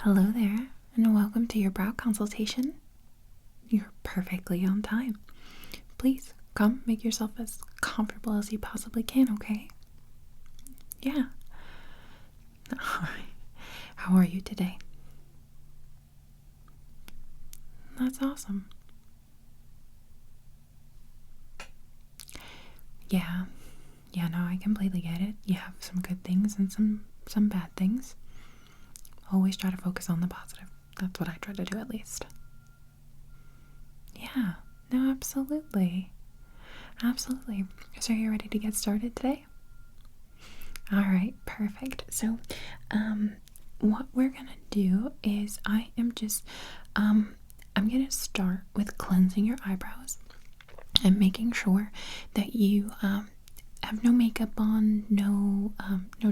Hello there, and welcome to your brow consultation. You're perfectly on time. Please come make yourself as comfortable as you possibly can, okay? Yeah. Alright. How are you today? That's awesome. Yeah. Yeah, no, I completely get it. You have some good things and some bad things. Always try to focus on the positive. That's what I try to do, at least. Yeah. No, absolutely. Absolutely. So you're ready to get started today? Alright, perfect. So, what we're gonna do is I'm gonna start with cleansing your eyebrows and making sure that you, have no makeup on, no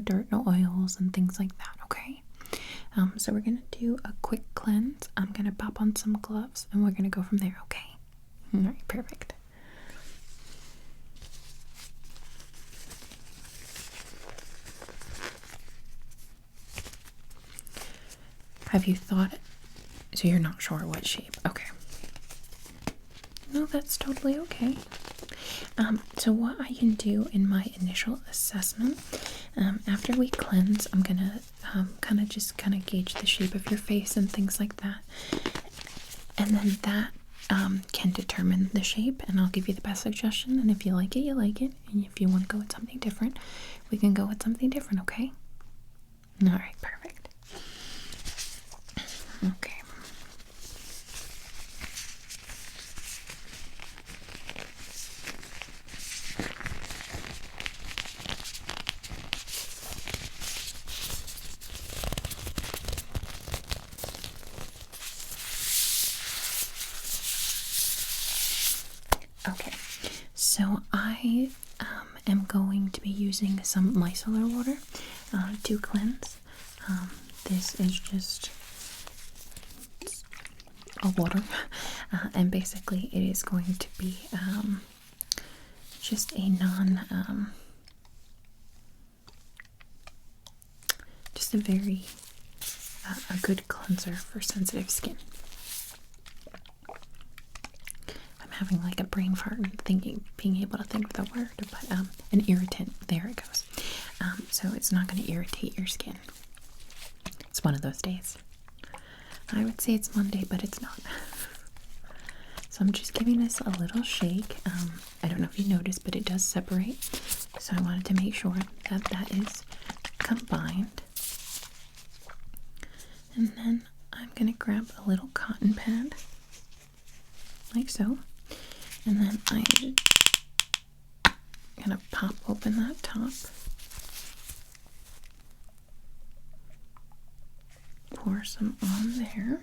dirt, no oils, and things like that, okay? So we're gonna do a quick cleanse. I'm gonna pop on some gloves and we're gonna go from there, okay? Alright, perfect. Have you thought, so you're not sure what shape? Okay. No, that's totally okay. So what I can do in my initial assessment, after we cleanse, I'm gonna kind of gauge the shape of your face and things like that, and then that can determine the shape, and I'll give you the best suggestion. And if you like it, you like it, and if you want to go with something different, we can go with something different. Okay? All right, perfect. Okay. Okay, so I am going to be using some micellar water to cleanse. This is just a water, and basically it is going to be just a just a very a good cleanser for sensitive skin. Having like a brain fart and being able to think of the word, but an irritant. There it goes. So it's not going to irritate your skin. It's one of those days. I would say it's Monday, but it's not. So I'm just giving this a little shake. I don't know if you noticed, but it does separate. So I wanted to make sure that that is combined. And then I'm going to grab a little cotton pad, like so. And then I'm gonna pop open that top, pour some on there,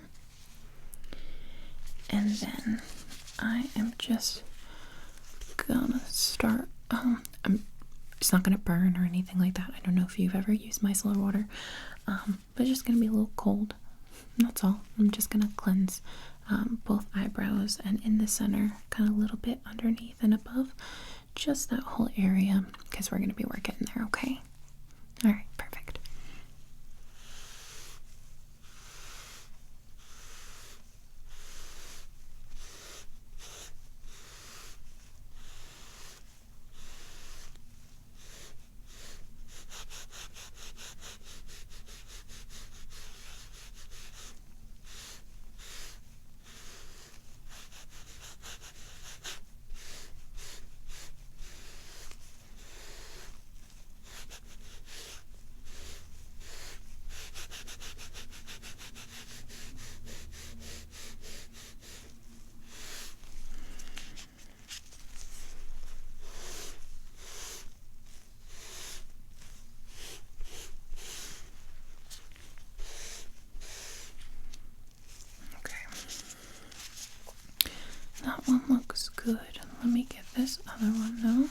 and then I am just gonna start. It's not gonna burn or anything like that. I don't know if you've ever used micellar water, but it's just gonna be a little cold. That's all. I'm just gonna cleanse both eyebrows and in the center, kind of a little bit underneath and above, just that whole area, because we're going to be working there, okay? Alright, perfect. That one looks good. Let me get this other one now.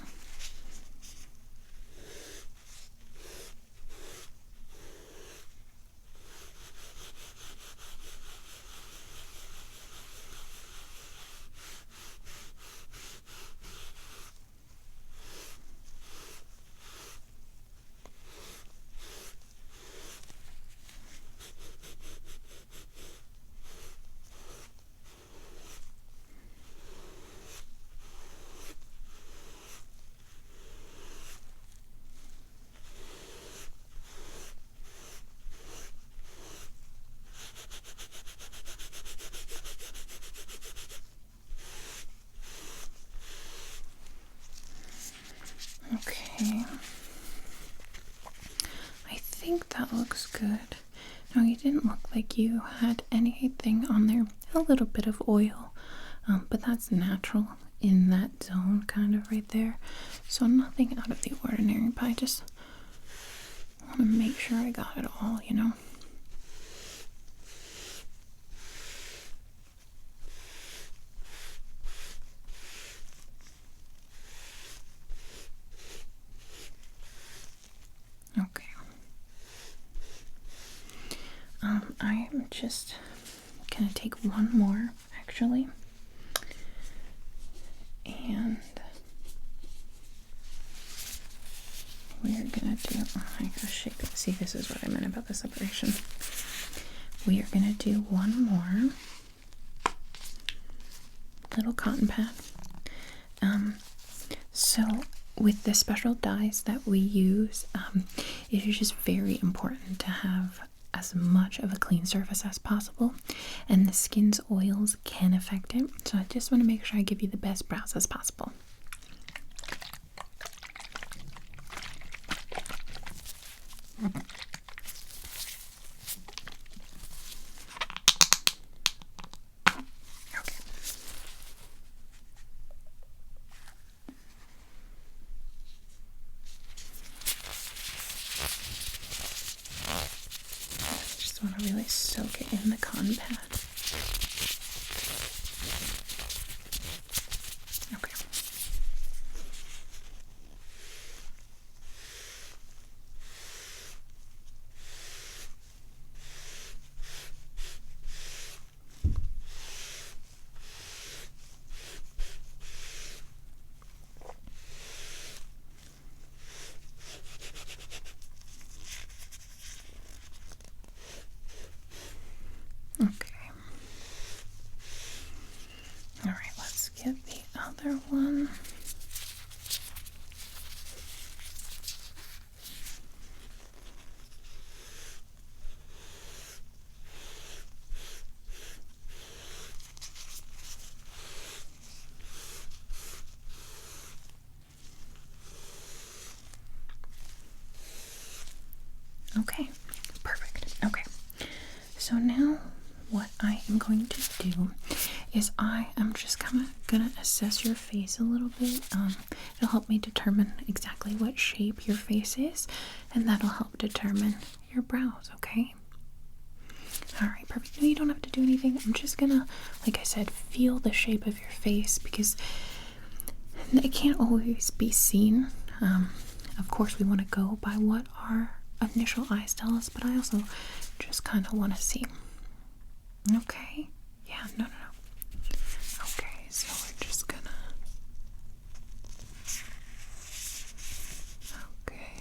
think that looks good. No, you didn't look like you had anything on there. A little bit of oil, but that's natural in that zone kind of right there. So nothing out of the ordinary, but I just want to make sure I got it all, you know? Okay. I am just gonna take one more actually, and we're gonna do, oh, I gotta shake it. See, this is what I meant about the separation. We are gonna do one more little cotton pad. So with the special dyes that we use, it is just very important to have as much of a clean surface as possible, and the skin's oils can affect it, so I just want to make sure I give you the best brows as possible. Okay. Just want to really soak it in the cotton pad. Okay. Okay. All right, let's get the other one. Okay, perfect. Okay, so now what I am going to do is I am just kind of gonna assess your face a little bit. It'll help me determine exactly what shape your face is, and that'll help determine your brows, okay? Alright, perfect. No, you don't have to do anything. I'm just gonna, like I said, feel the shape of your face because it can't always be seen. Of course, we want to go by what our initial eyes tell us, but I also just kind of want to see. Okay? Yeah, no. Okay, so we're just gonna. Okay.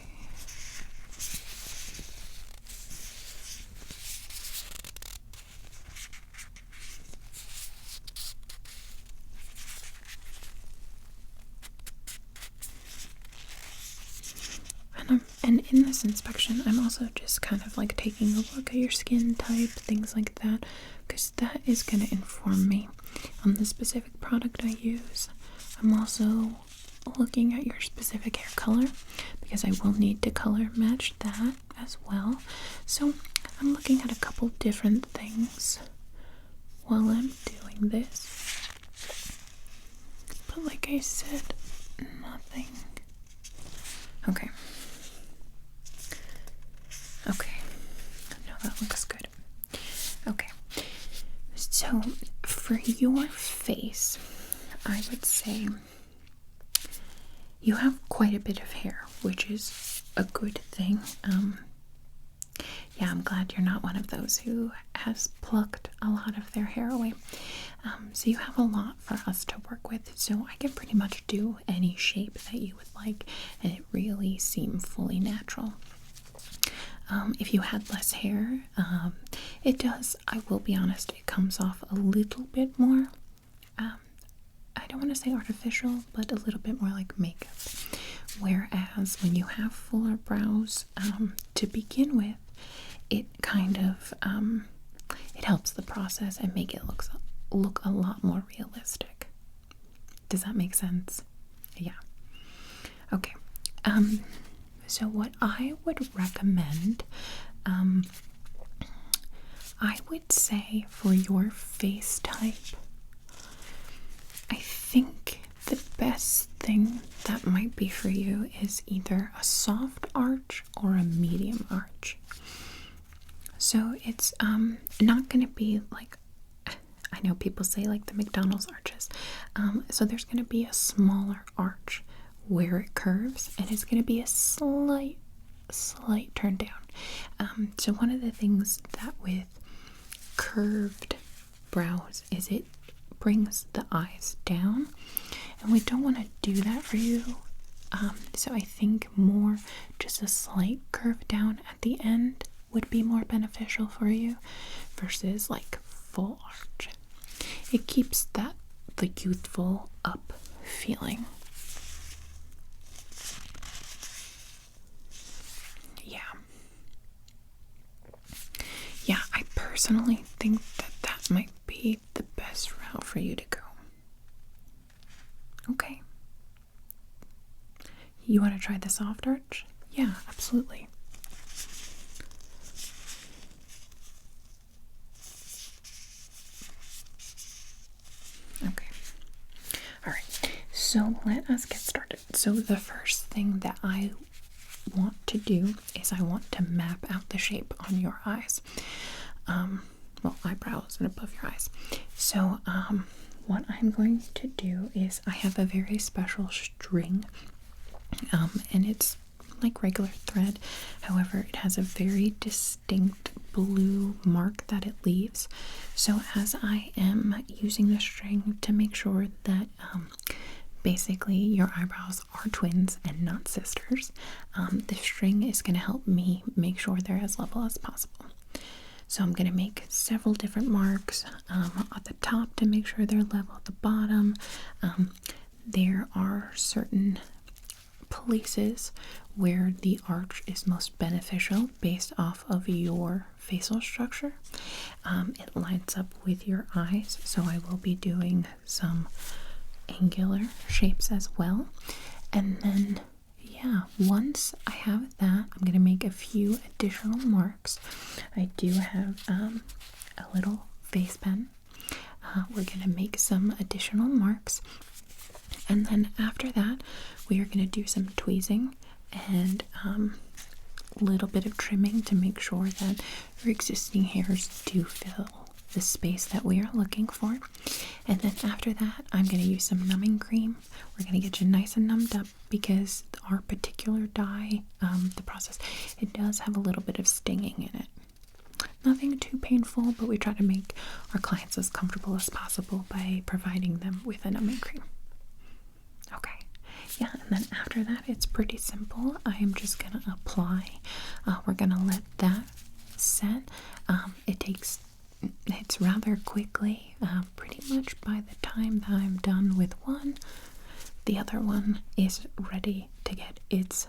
And in this inspection, I'm also just kind of like taking a look at your skin type, things like that, because that is going to inform me on the specific product I use. I'm also looking at your specific hair color because I will need to color match that as well. So I'm looking at a couple different things while I'm doing this. But like I said, nothing. Okay. Okay, no, that looks good. Okay, so for your face, I would say you have quite a bit of hair, which is a good thing. Yeah, I'm glad you're not one of those who has plucked a lot of their hair away. So you have a lot for us to work with, so I can pretty much do any shape that you would like, and it really seems fully natural. If you had less hair, it does, I will be honest, it comes off a little bit more, I don't want to say artificial, but a little bit more like makeup. Whereas when you have fuller brows, to begin with, it kind of, it helps the process and make it look a lot more realistic. Does that make sense? Yeah. Okay. So what I would recommend, I would say for your face type, I think the best thing that might be for you is either a soft arch or a medium arch. So it's not going to be like, I know people say like the McDonald's arches. So there's going to be a smaller arch where it curves, and it's going to be a slight turn down. So one of the things that with curved brows is it brings the eyes down, and we don't want to do that for you. So I think more just a slight curve down at the end would be more beneficial for you versus like full arch. It keeps that the youthful up feeling. Yeah, I personally think that might be the best route for you to go. Okay. You want to try the soft arch? Yeah, absolutely. Okay. Alright, so let us get started. So the first thing that I want to do is I want to map out the shape on your eyes. Well, eyebrows and above your eyes. So what I'm going to do is I have a very special string, and it's like regular thread. However, it has a very distinct blue mark that it leaves. So as I am using the string to make sure that basically your eyebrows are twins and not sisters, the string is going to help me make sure they're as level as possible. So I'm going to make several different marks at the top to make sure they're level at the bottom. There are certain places where the arch is most beneficial based off of your facial structure. It lines up with your eyes, so I will be doing some angular shapes as well. And then once I have that, I'm going to make a few additional marks. I do have a little face pen. We're going to make some additional marks, and then after that we are going to do some tweezing and a little bit of trimming to make sure that your existing hairs do fill the space that we are looking for. And then after that, I'm going to use some numbing cream. We're going to get you nice and numbed up because our particular dye, the process, it does have a little bit of stinging in it. Nothing too painful, but we try to make our clients as comfortable as possible by providing them with a numbing cream. Okay. Yeah, and then after that, it's pretty simple. I am just going to apply. We're going to let that set. It's rather quickly. Pretty much by the time that I'm done with one, the other one is ready to get its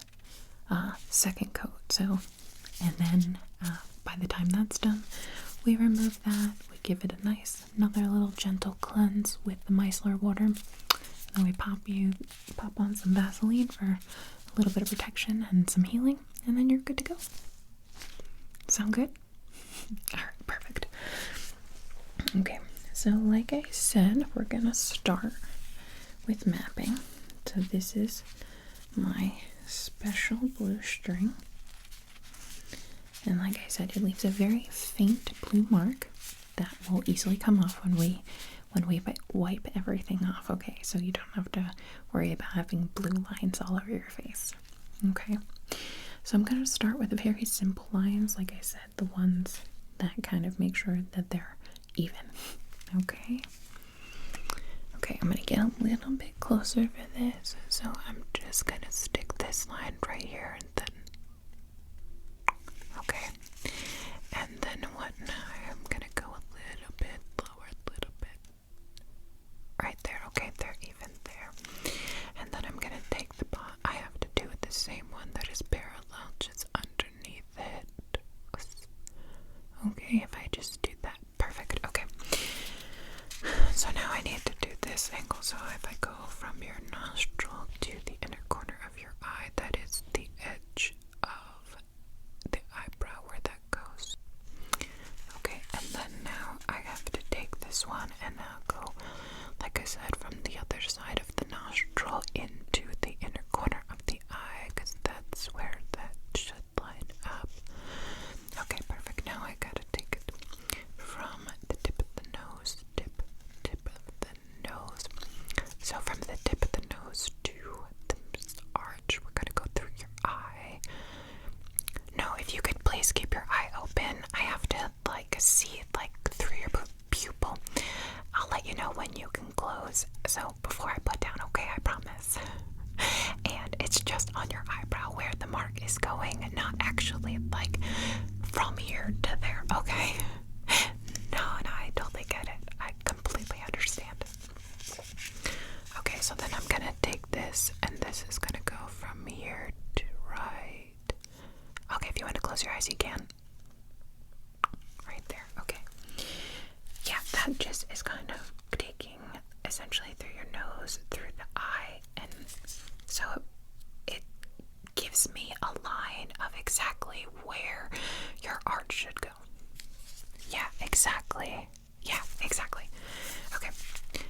second coat. So, and then by the time that's done, we remove that. We give it a nice, another little gentle cleanse with the micellar water. Then we pop on some Vaseline for a little bit of protection and some healing, and then you're good to go. Sound good? Alright, perfect. Okay, so like I said, we're gonna start with mapping. So this is my special blue string. And like I said, it leaves a very faint blue mark that will easily come off when we wipe everything off, okay? So you don't have to worry about having blue lines all over your face, okay? So I'm going to start with very simple lines, like I said, the ones that kind of make sure that they're even, okay? Okay, I'm going to get a little bit closer for this, so I'm just going to stick this line right here and then, okay? And then what now? I'm going to go a little bit lower, a little bit. Right there, okay, they're even there. And then I'm gonna take the pot. I have to do it the same one that is parallel, just underneath it. Okay, if I just do that, perfect, okay. So now I need to do this angle. So if I go from your nostril to the inner corner of your eye, that is the edge Okay. No, I totally get it. I completely understand. Okay, so then I'm gonna take this, and this is gonna go from here to right. Okay, if you want to close your eyes, you can. Right there. Okay. Yeah, that just is kind of taking essentially through your nose, through the eye, and so it gives me a line of exactly where your arch should go. Yeah, exactly. Yeah, exactly. Okay,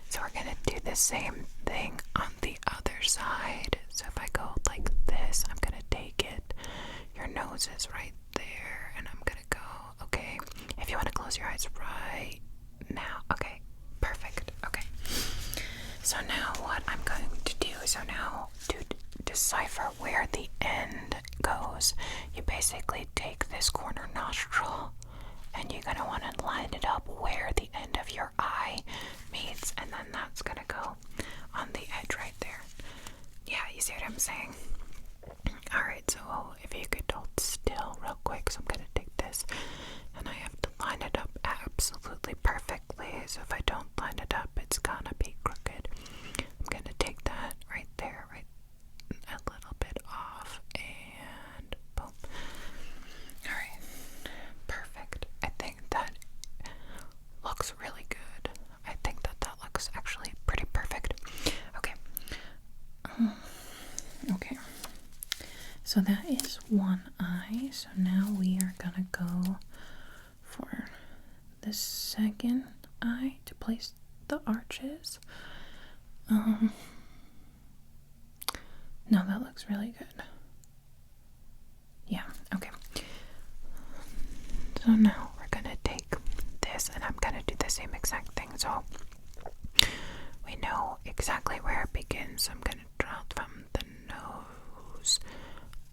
so we're gonna do the same thing on the other side. So if I go like this, I'm gonna take it. Your nose is right there, and I'm gonna go. Okay, if you want to close your eyes right now. Okay, perfect. Okay, so now what I'm going to do, so now to decipher where the end goes, you basically take this corner nostril and you're going to want to line it up where the end of your eye meets, and then that's going to go on the edge right there. Yeah, you see what I'm saying? Alright, so if you could hold still real quick, so I'm going to take this and I have to line it up absolutely perfectly, so if I don't line it up, it's gonna be crooked. I'm going to take that right there, right a little bit off, and boom. Alright, perfect. I think that looks really good. I think that looks actually pretty perfect. Okay. Okay. So that is one eye. So now we are gonna go for the second eye to place the arches. No, that looks really good. Yeah, okay. So now we're gonna take this and I'm gonna do the same exact thing. So we know exactly where it begins. So I'm gonna draw it from the nose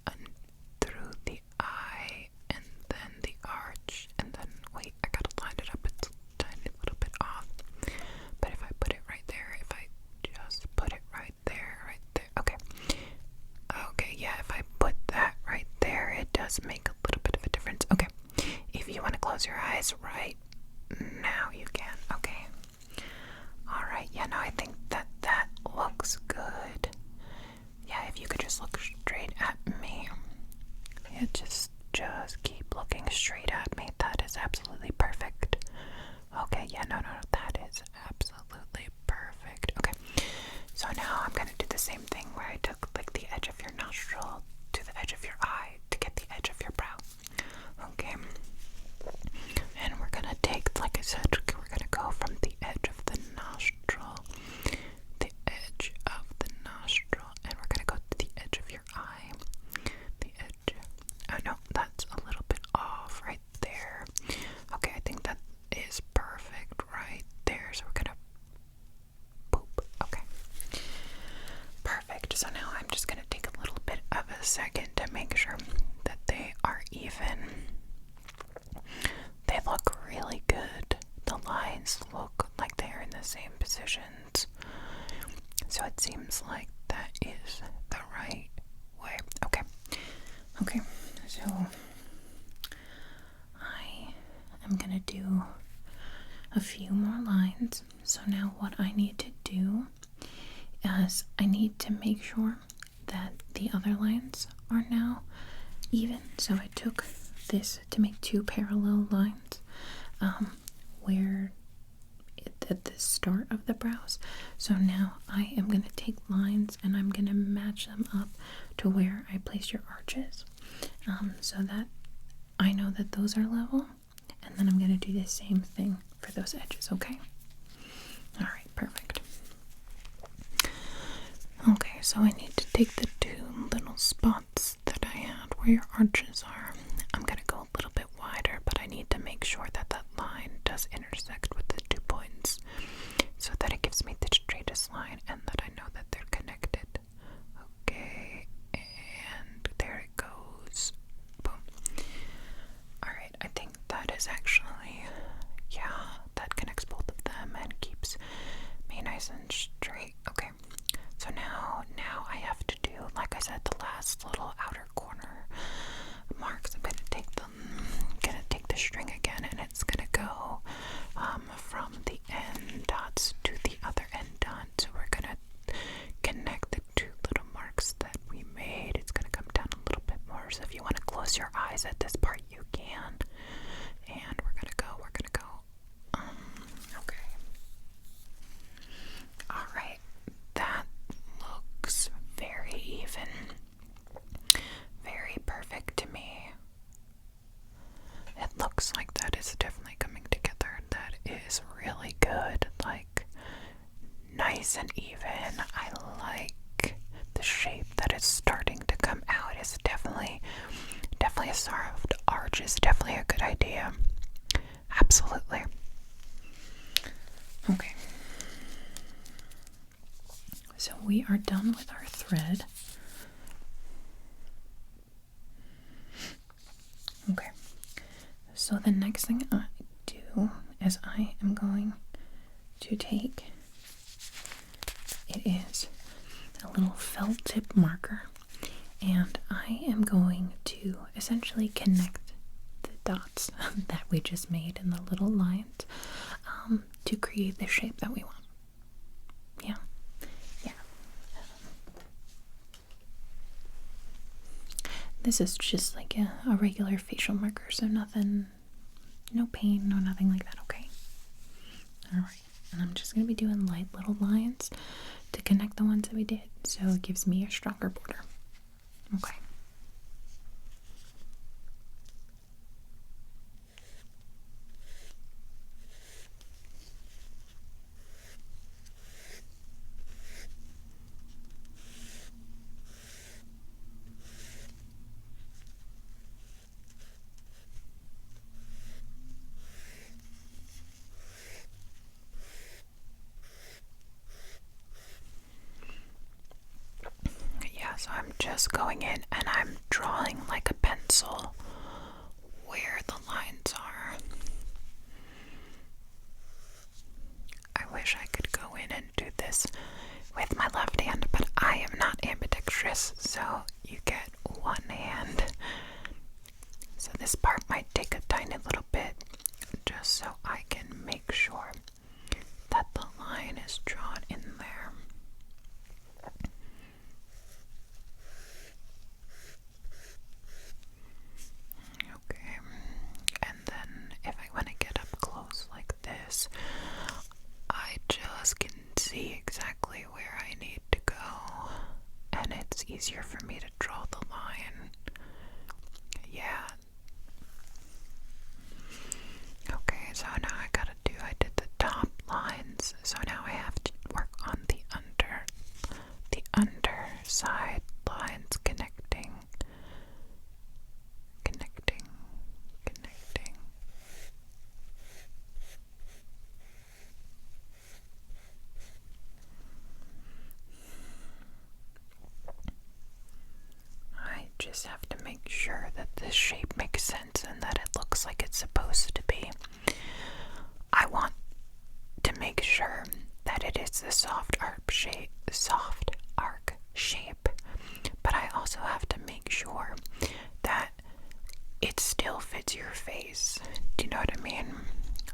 and through the eye and then the arch, and then wait, I gotta line it up. It's a tiny little bit off. But if I put it right there, if I just put it right there, okay. Okay, yeah, if I put that right there, it does make a little bit of a difference. Okay, if you want to close your eyes right now, you can. Okay. Alright, yeah, no, I think that looks good. Yeah, if you could just look straight at me. Yeah, just keep looking straight at me. That is absolutely perfect. Okay, yeah, no, that is absolutely perfect. Okay, so now I'm gonna do the same thing where I took like the edge of your nostril to the edge of your eye to get the edge of your brow. Okay, and we're gonna take, like I said, we're gonna go from the edge of the nostril, and we're gonna go to the edge of your eye, the edge. Oh no, that's a little bit off right there. Okay, I think that is perfect right there. So we're gonna boop. Okay, perfect. So now I'm just gonna take a little bit of a second to make sure that they are even. They look really good. The lines look like they are in the same positions. So it seems like that is the right way. Okay. Okay. So I am gonna do a few more lines. So now what I need to do is I need to make sure that the other lines are now even. So I took this to make two parallel lines where at the start of the brows. So now I am going to take lines and I'm going to match them up to where I place your arches, so that I know that those are level, and then I'm going to do the same thing for those edges. Okay, alright, perfect. Okay, so I need to take the two little spots that I had where your arches are. I'm going to go a little bit wider, but I need to make sure that that line does intersect with the 2 points so that it gives me the straightest line and that I know that they're connected. Okay, and there it goes. Boom. Alright, I think that is actually, yeah, that connects both of them and keeps me nice and straight. Okay, so now I have to do, like I said, the last little outer corner mark idea. Absolutely. Okay. So we are done with our thread. Okay. So the next thing I do is I am going to take, it is a little felt tip marker, and I am going to essentially connect the dots that we just made in the little lines to create the shape that we want. Yeah. This is just like a regular facial marker, so nothing, no pain, no nothing like that, okay? Alright, and I'm just going to be doing light little lines to connect the ones that we did, so it gives me a stronger border. Okay. So I'm just going in and I'm drawing like a pencil where the lines are. I wish I could go in and do this with my left hand, but I am not ambidextrous, so you get one hand. So this part might take a tiny little bit, just so I can make sure that the line is drawn in there. Okay, and then if I want to get up close like this, I just can see exactly where I need to go, and it's easier for me to draw the line. Yeah. Okay, so now I did the top lines, so now I have to work on the underside lines, connecting. I just have to make sure that this shape makes sense and that it looks like it's supposed to be. I want to make sure that it is the soft arc shape, but I also have to make sure that it still fits your face. Do you know what I mean?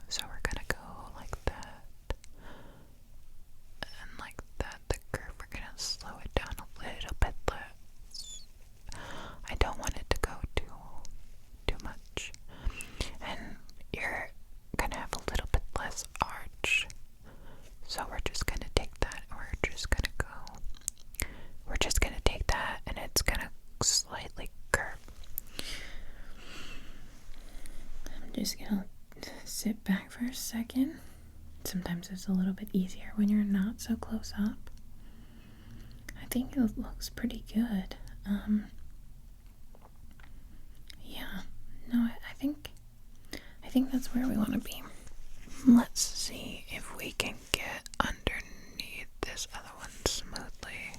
So we're gonna go like that and like that. The curve, we're gonna slow it down a little bit less. I don't want it to go too much, and you're gonna have a little bit less arch. So we're just gonna take that, and and it's gonna slightly curve. I'm just gonna sit back for a second. Sometimes it's a little bit easier when you're not so close up. I think it looks pretty good. Yeah, no, I think that's where we want to be. Let's see if we can get underneath this other one smoothly.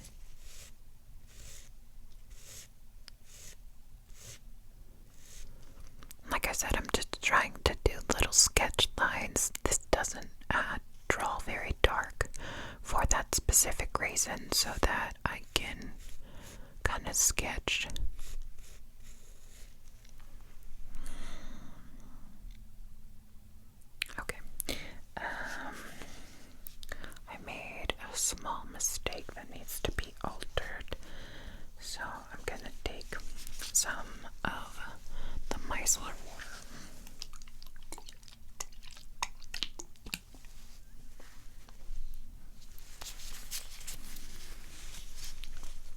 Like I said, I'm just trying to do little sketch lines. This doesn't draw very dark for that specific reason, so that I can kind of sketch. Okay. I made a small mistake that needs to be altered. So I'm going to take some of the micellar water.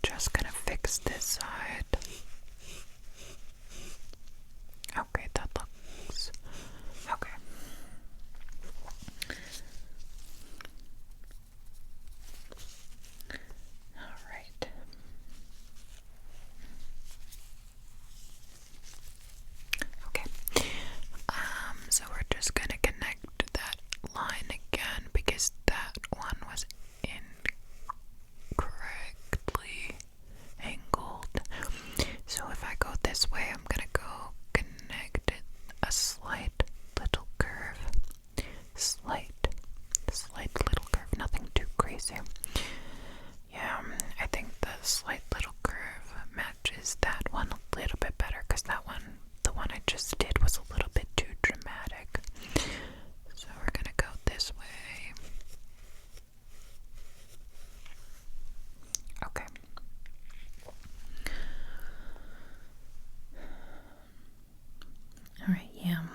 Just going to fix this side.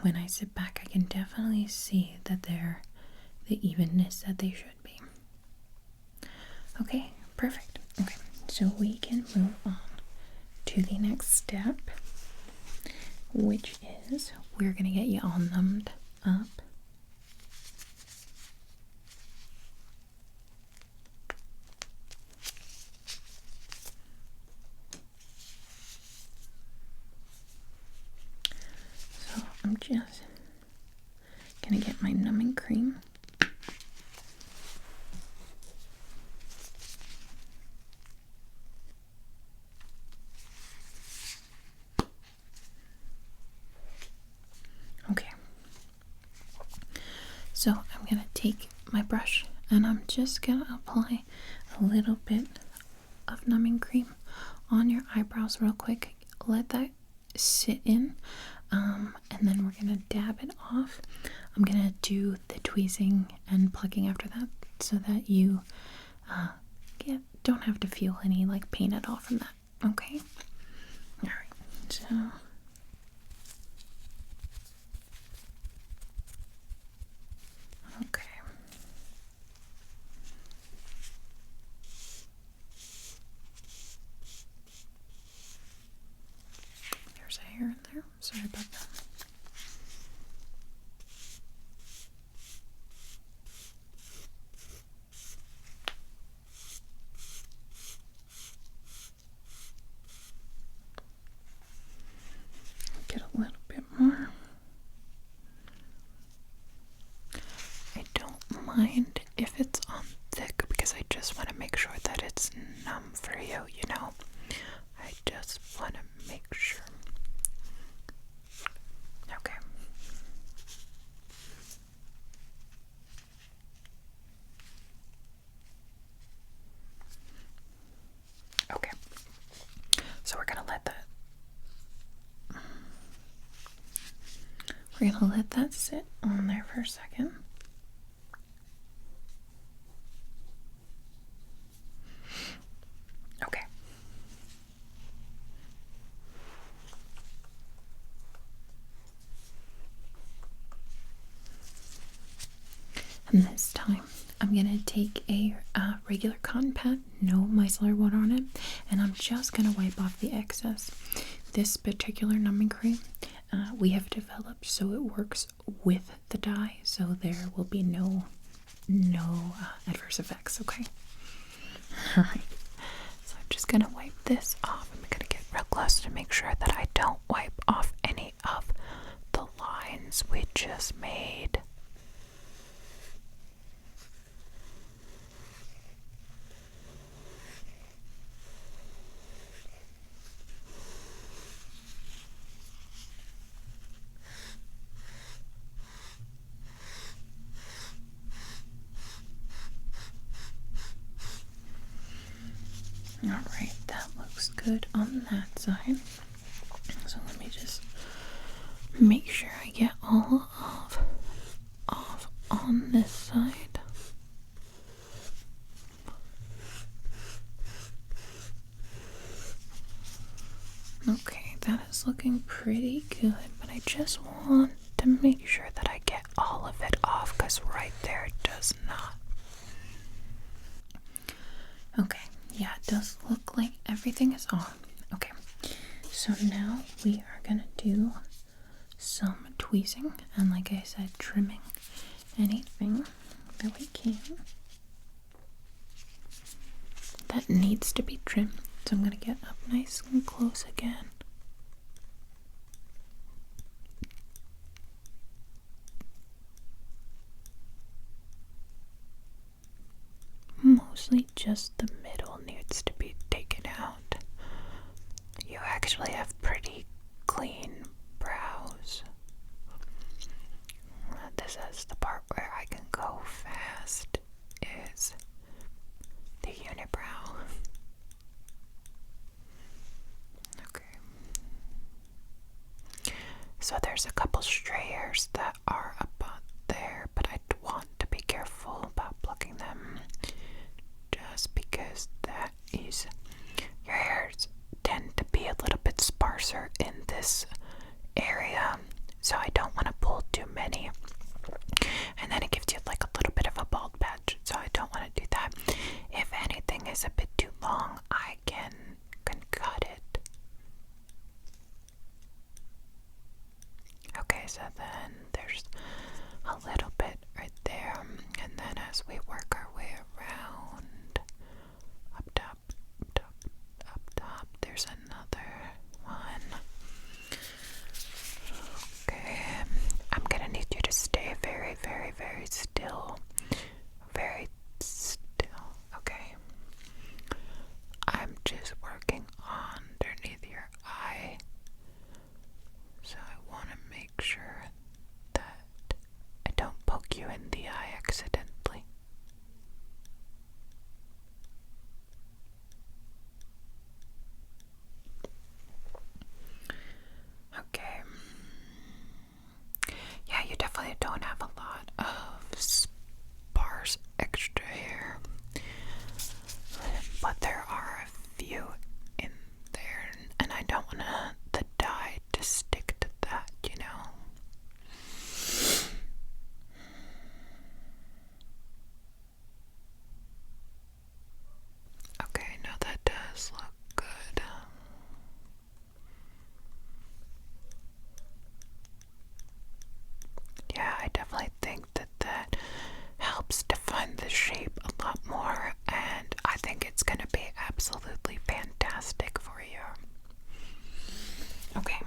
when I sit back, I can definitely see that they're the evenness that they should be. Okay, perfect. Okay, so we can move on to the next step, which is we're gonna get you all numbed up. So I'm just gonna get my numbing cream. Okay. So I'm gonna take my brush and I'm just gonna apply a little bit of numbing cream on your eyebrows real quick. Let that sit in, and then we're gonna dab it off. I'm gonna do the tweezing and plucking after that so that you don't have to feel any like pain at all from that. Okay. All right. So. Okay. There's a hair in there. Sorry about that. Get a little bit more. I don't mind if it's on thick because I just want to make sure that it's numb for you, you know? I just want to make sure. Okay. Okay. So we're going to let that sit on there for a second. Okay. And this time, I'm going to take a regular cotton pad, no micellar water on it, and I'm just going to wipe off the excess. This particular numbing cream we have developed so it works with the dye, so there will be no adverse effects, okay? Alright, so I'm just going to wipe this off. I'm going to get real close to make sure that I don't wipe off any of the lines we just made. Alright, that looks good on that side. So let me just make sure I get all off on this side. Okay, that is looking pretty good, but I just want to make sure that I get all of it off because right there it does not. Okay. Yeah, it does look like everything is on. Okay, so now we are gonna do some tweezing and, like I said, trimming anything that we can that needs to be trimmed. So I'm gonna get up nice and close again. Mostly just the middle needs to be taken out. You actually have pretty clean brows. This is the part where I can go fast, is the unibrow. Okay. So there's a couple stray hairs that are about there, but I want to be careful about plucking them. Just because that is, your hairs tend to be a little bit sparser in this area, so I don't want to there's a little bit right there. And then as we work our way around, up top, up top, up top, there's another one. Okay, I'm gonna need you to stay very, very, very still. Very still. Okay. I'm just working underneath your eye. So I want to make sure that I don't poke you in the eye accidentally. Okay. Yeah, you definitely don't have a lot of sparse extra hair, but there are a few in there, and I don't want the dye to stick to that, you know. Okay, now that does look good. Yeah, I definitely think that helps define the shape a lot more, and I think it's going to be absolutely fantastic for you. Okay.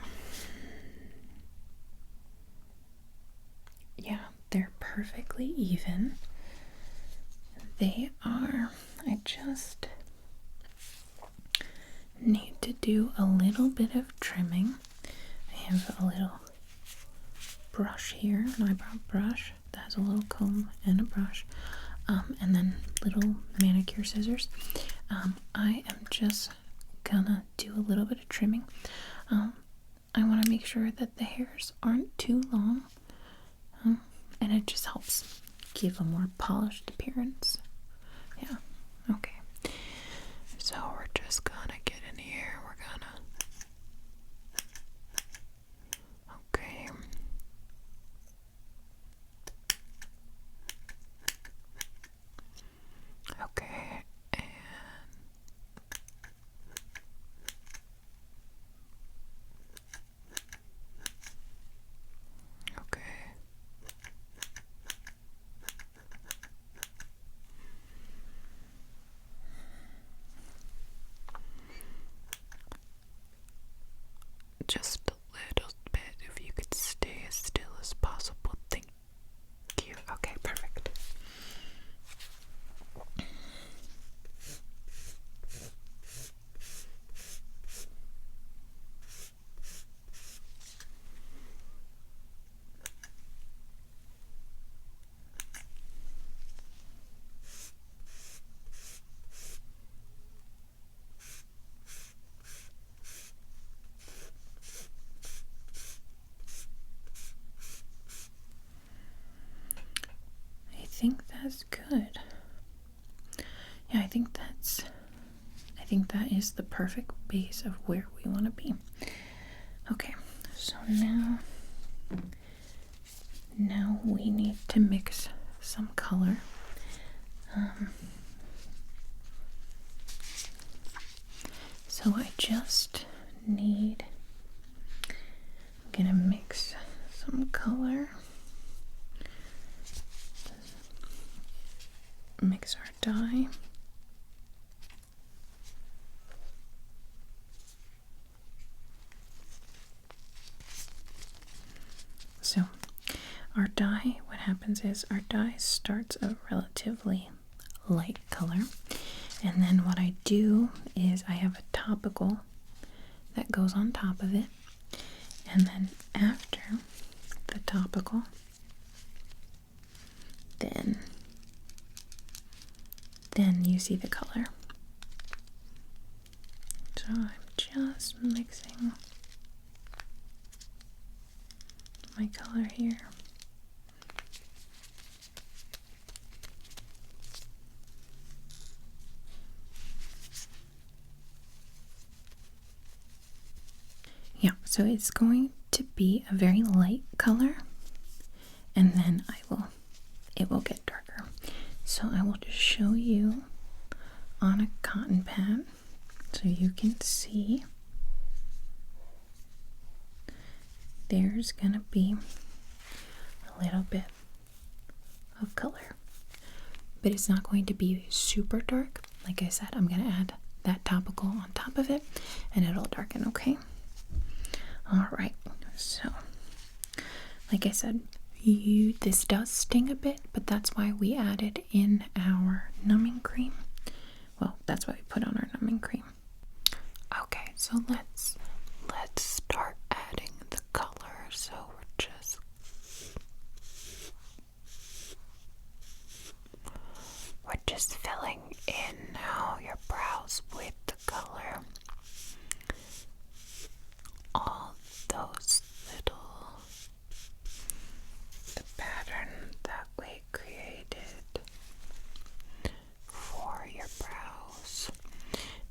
Yeah, they're perfectly even. They are. I just need to do a little bit of trimming. I have a little brush here, an eyebrow brush that has a little comb and a brush, and then little manicure scissors. I am just gonna do a little bit of trimming. I want to make sure that the hairs aren't too long, and it just helps give a more polished appearance. Yeah, okay. So we're just gonna get in here. We're gonna. Okay. Okay, and okay. Just a little bit, if you could stay as still as possible. Thank you. Okay, perfect. I think that's good. Yeah, I think that is the perfect base of where we want to be. Okay, so now we need to mix some color. So I just need, I'm gonna mix some color. Mix our dye. So our dye, what happens is our dye starts a relatively light color, and then what I do is I have a topical that goes on top of it, and then after the topical, then you see the color. So I'm just mixing my color here. Yeah, so it's going to be a very light color, and then it will get darker. So I will just show you on a cotton pad so you can see. There's gonna be little bit of color, but it's not going to be super dark. Like I said, I'm going to add that topical on top of it and it'll darken, okay? All right, so like I said, this does sting a bit, but that's why we added in our numbing cream. Well, that's why we put on our numbing cream. Okay, so let's start adding the color. So we're just filling in now your brows with the color. All those the pattern that we created for your brows.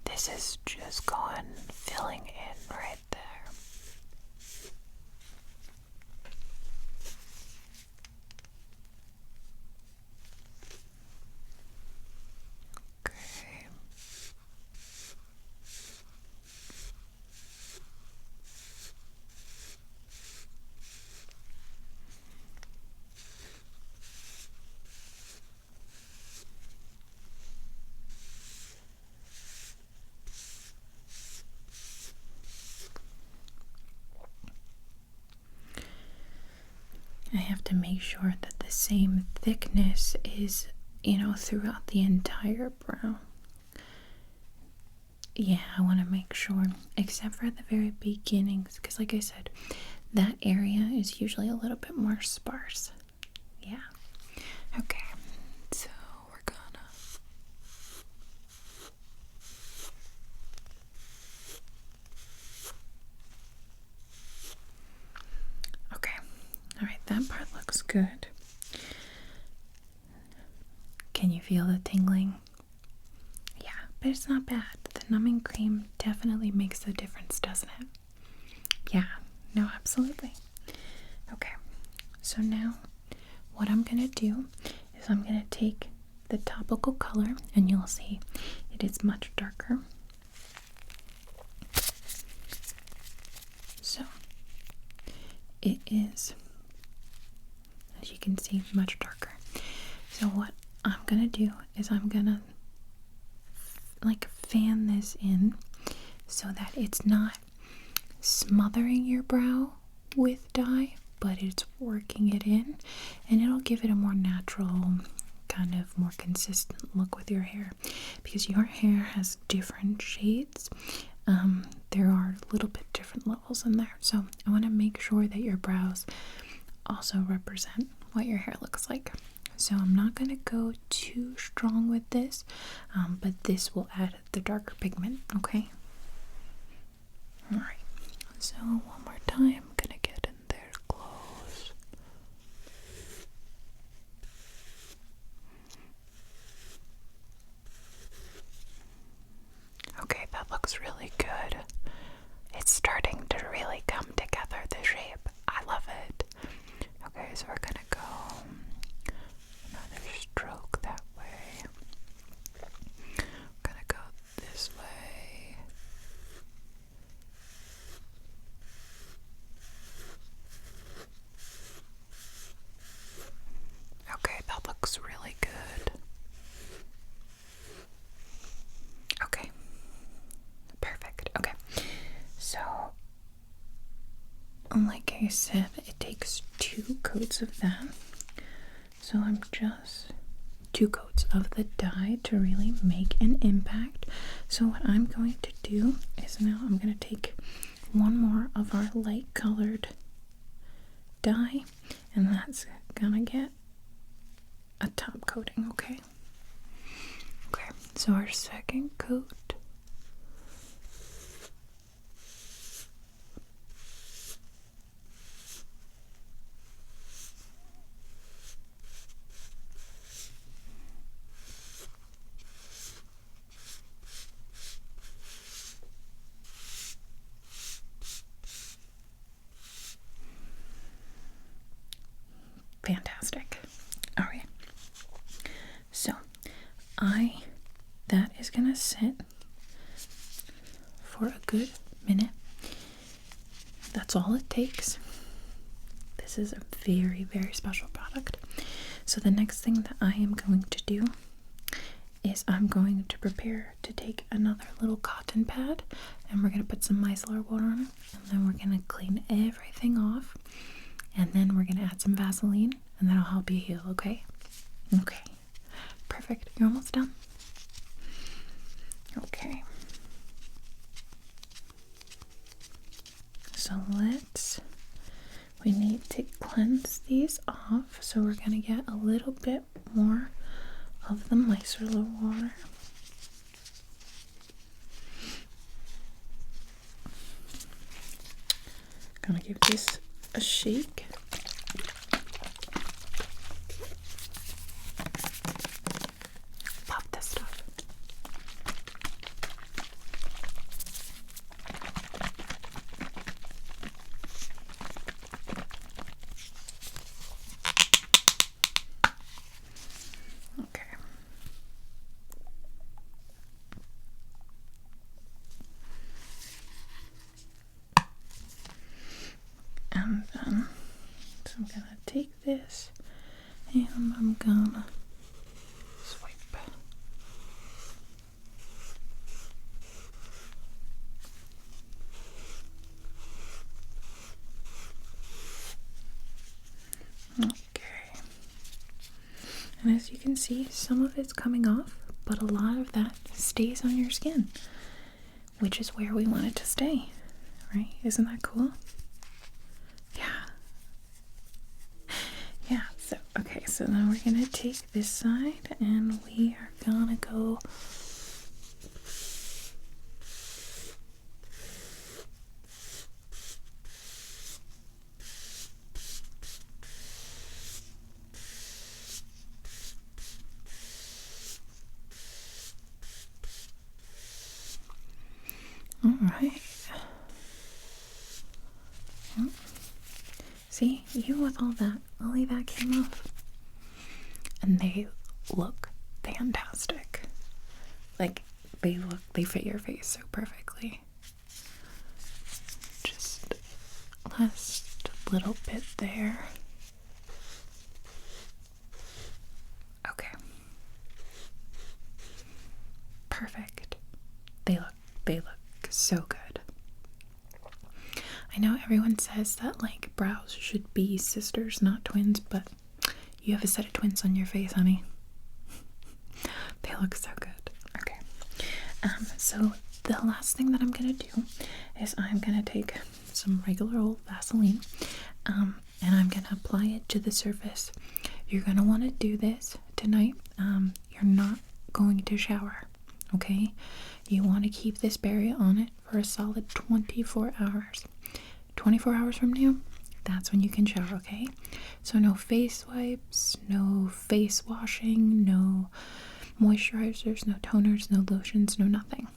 This is just going filling in right there. Okay. I have to make sure that the same thickness is, throughout the entire brow. Yeah, I want to make sure, except for the very beginnings, because like I said, that area is usually a little bit more sparse. Yeah. Okay, so we're gonna okay. All right, that part looks good. Can you feel the tingling? Yeah, but it's not bad. The numbing cream definitely makes a difference, doesn't it? Yeah, no, absolutely. Okay, so now what I'm gonna do is I'm gonna take the topical color, and you'll see it is much darker. So it is, as you can see, much darker. So what I'm gonna do is I'm gonna fan this in so that it's not smothering your brow with dye, but it's working it in, and it'll give it a more natural, kind of more consistent look with your hair, because your hair has different shades. There are a little bit different levels in there, so I want to make sure that your brows also represent what your hair looks like. So I'm not going to go too strong with this, but this will add the darker pigment, okay? Alright, so one more time, I'm going to get in there close. Okay, that looks really good. It's starting to really come together, the shape. I love it. Okay, so we're going to go another stroke that way. I'm gonna go this way. Okay, that looks really good. Okay, perfect. Okay, so like I said, it takes 2 coats of that. So I'm just 2 coats of the dye to really make an impact. So what I'm going to do is now I'm going to take one more of our light colored dye, and that's gonna get a top coating, okay? Okay, so our second coat. Fantastic. All right. So that is gonna sit for a good minute. That's all it takes. The This is a very, very special product. So the next thing that I am going to do is I'm going to prepare to take another little cotton pad, and we're going to put some micellar water on it, and then we're going to clean everything off, and then we're going to add some Vaseline, and that'll help you heal, okay? Okay, perfect. You're almost done. Okay. So we need to cleanse these off, so we're going to get a little bit more of the micellar water. Gonna give this a shake. Pop this stuff. Okay. And then, so I'm gonna take this and I'm gonna swipe. Okay. And as you can see, some of it's coming off, but a lot of that stays on your skin, which is where we want it to stay, right? Isn't that cool? Yeah, so, okay, so now we're gonna take this side and we are gonna go Alright. See, even with all that, only that came off. And they look fantastic. Like, they fit your face so perfectly. Just last little bit there. Okay. Perfect. They look so good. I know everyone says that like brows should be sisters, not twins, but you have a set of twins on your face, honey. They look so good. Okay. So the last thing that I'm gonna do is I'm gonna take some regular old Vaseline, and I'm gonna apply it to the surface. You're gonna want to do this tonight. You're not going to shower, okay? You want to keep this barrier on it for a solid 24 hours. 24 hours from now, that's when you can shower, okay? So no face wipes, no face washing, no moisturizers, no toners, no lotions, no nothing,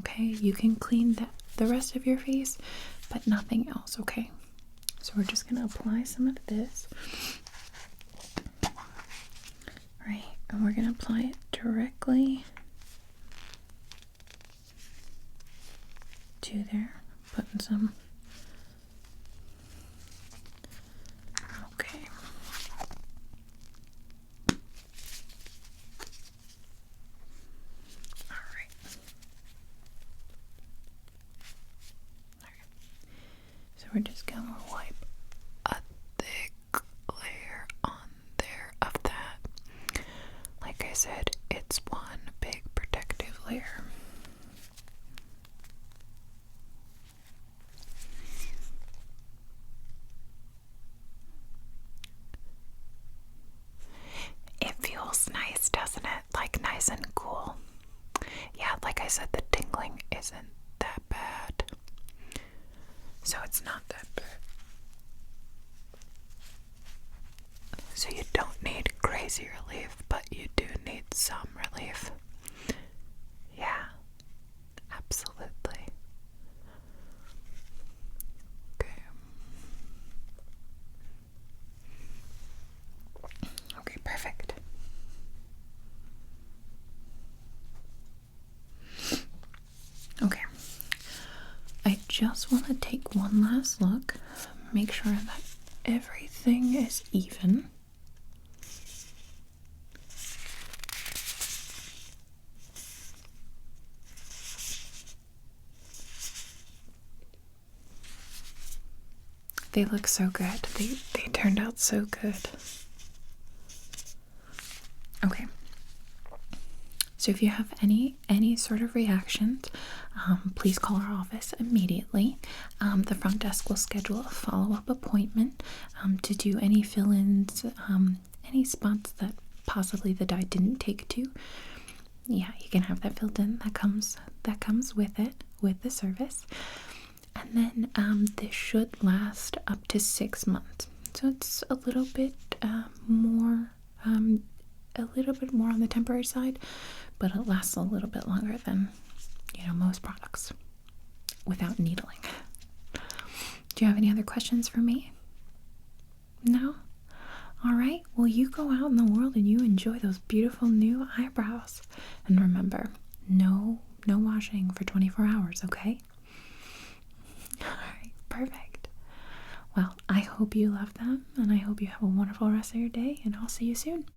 okay? You can clean the rest of your face, but nothing else, okay? So we're just gonna apply some of this. Right, and we're gonna apply it directly to there, putting some. Okay. Alright. So we're just gonna wipe a thick layer on there of that. Like I said, it's one big protective layer. It feels nice, doesn't it? Like nice and cool. Yeah, like I said, the tingling isn't that bad. So it's not that bad. So you don't need crazy relief, but you do need some relief. Yeah, absolutely. Okay. Okay, perfect. Okay. I just want to take one last look, make sure that everything is even. They look so good. They turned out so good. Okay. So if you have any sort of reactions, please call our office immediately. The front desk will schedule a follow-up appointment to do any fill-ins, any spots that possibly the dye didn't take to. Yeah, you can have that filled in. That comes with it, with the service. And then this should last up to 6 months. So it's a little bit more on the temporary side, but it lasts a little bit longer than, most products without needling. Do you have any other questions for me? No? All right. Well, you go out in the world and you enjoy those beautiful new eyebrows. And remember, no washing for 24 hours, okay? All right. Perfect. Well, I hope you love them, and I hope you have a wonderful rest of your day, and I'll see you soon.